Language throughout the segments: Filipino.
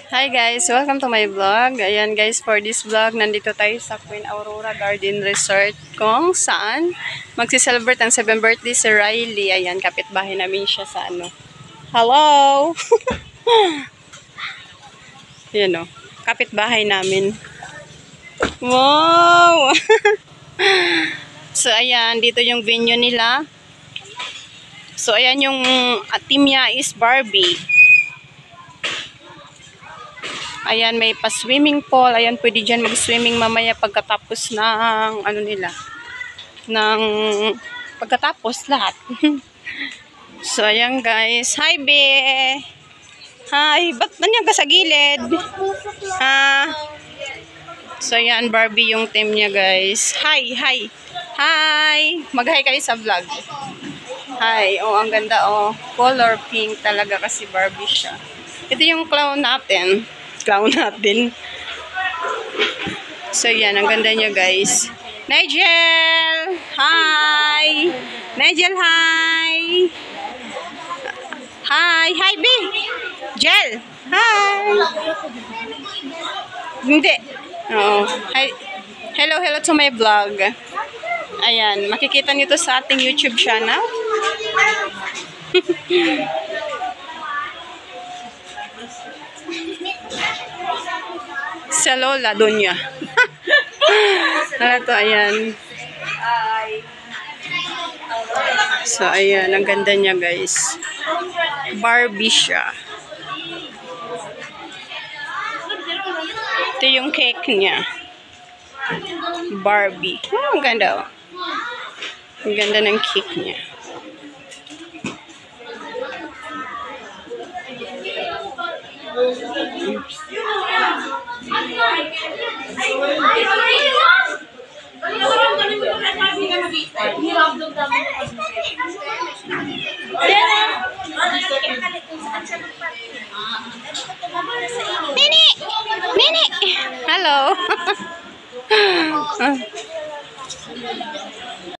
Hi guys, welcome to my vlog. Ayan guys, for this vlog, nandito tayo sa Queen Aurora Garden Resort kung saan magsi-celebrate ang 7th birthday si Riley. Ayan, kapitbahay namin siya sa ano. Hello! Ayan o, kapitbahay namin. Wow! So ayan, dito yung venue nila. So ayan yung team niya is Barbie. Ayan, may pa-swimming pool. Ayan, pwede dyan mag-swimming mamaya pagkatapos ng, ano nila, ng, pagkatapos lahat. So, ayan guys. Hi, Be! Hi! Ba't nandiyan ka sa gilid? Ha? So, ayan, Barbie yung team niya, guys. Hi! Hi! Hi! Mag-hi kayo sa vlog. Hi! Oh, ang ganda, oh. Color pink talaga kasi Barbie siya. Ito yung clown natin. So, yan. Ang ganda niya, guys. Nigel! Hi! Nigel, hi! Hi! Hi, B! Jel! Hi! Hindi. Oo. Hi. Hello to my vlog. Ayan. Makikita nyo to sa ating YouTube channel. Sa Lola, Donya. Ano to, ayan. So, ayan. Ang ganda niya, guys. Barbie siya. Ito yung cake niya. Barbie. Oh, ang ganda, oh. Ang ganda ng cake niya. Nini! Nini! Hello!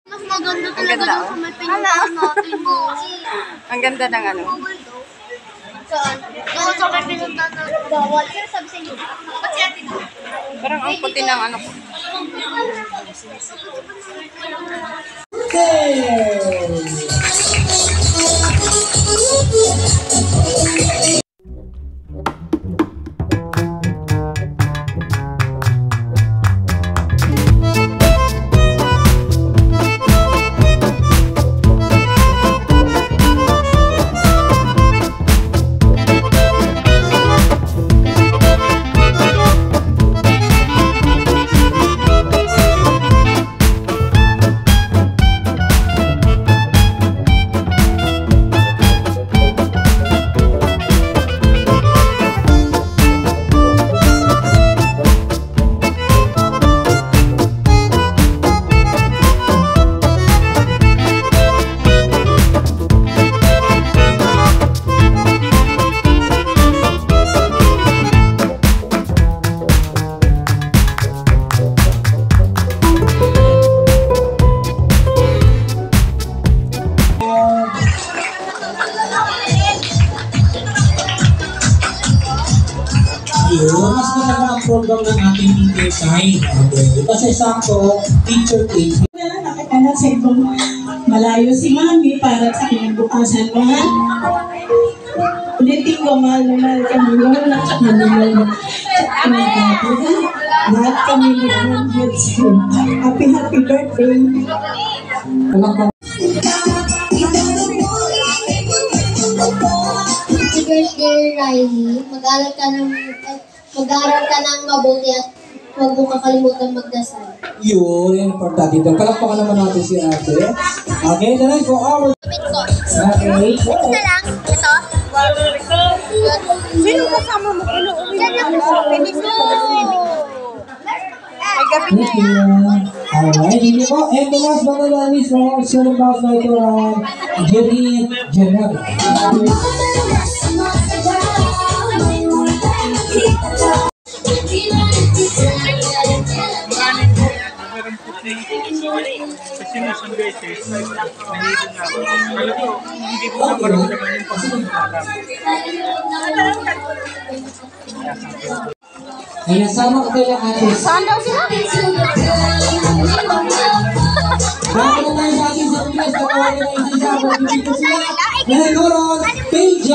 Mas maganda Ang ganda, oh. sa may pinuntahan natin mo. Ang ganda ng ano. Saan? Oo, sa may pinuntahan natin. Bawal. Pero sabi sa inyo, ba't si ate mo? Parang ang puti ng ano ko. Mas maganda ang program ng ating teacher time. Okay. Kasi sakto, teacher day. Nakakala sa ibang malayo si Mami para sa kinabukasan mo. Ulitin ko, mahal kami lola at mahal kami dati. Lahat kami happy birthday. Happy birthday, Riley. Mag-aaral ka ng mabuti at huwag mo kakalimutan magdasal. Yun, importante dito. Palakpakan naman natin si ate. Okay, the next for our... Kapit ko. Okay. Ito na lang. Ito. Sino kasama mo? Inuuwi Diyan lang po. Pinis ko. Thank you. Alright, hindi po. And the last but not least for our student boss na ito, Jenny Jenner. kasi mo isang beses, nahihilo na ako. Kala ko, hindi ko na maramdaman yung pagkakamdaman. Ayan, sama ko kayo ate. Saan daw sila? Bago na tayo sa ating sa Pinas, tatawarin na isa-isa. Pag-ibig ko sila. Ngayon, Doron, Paige,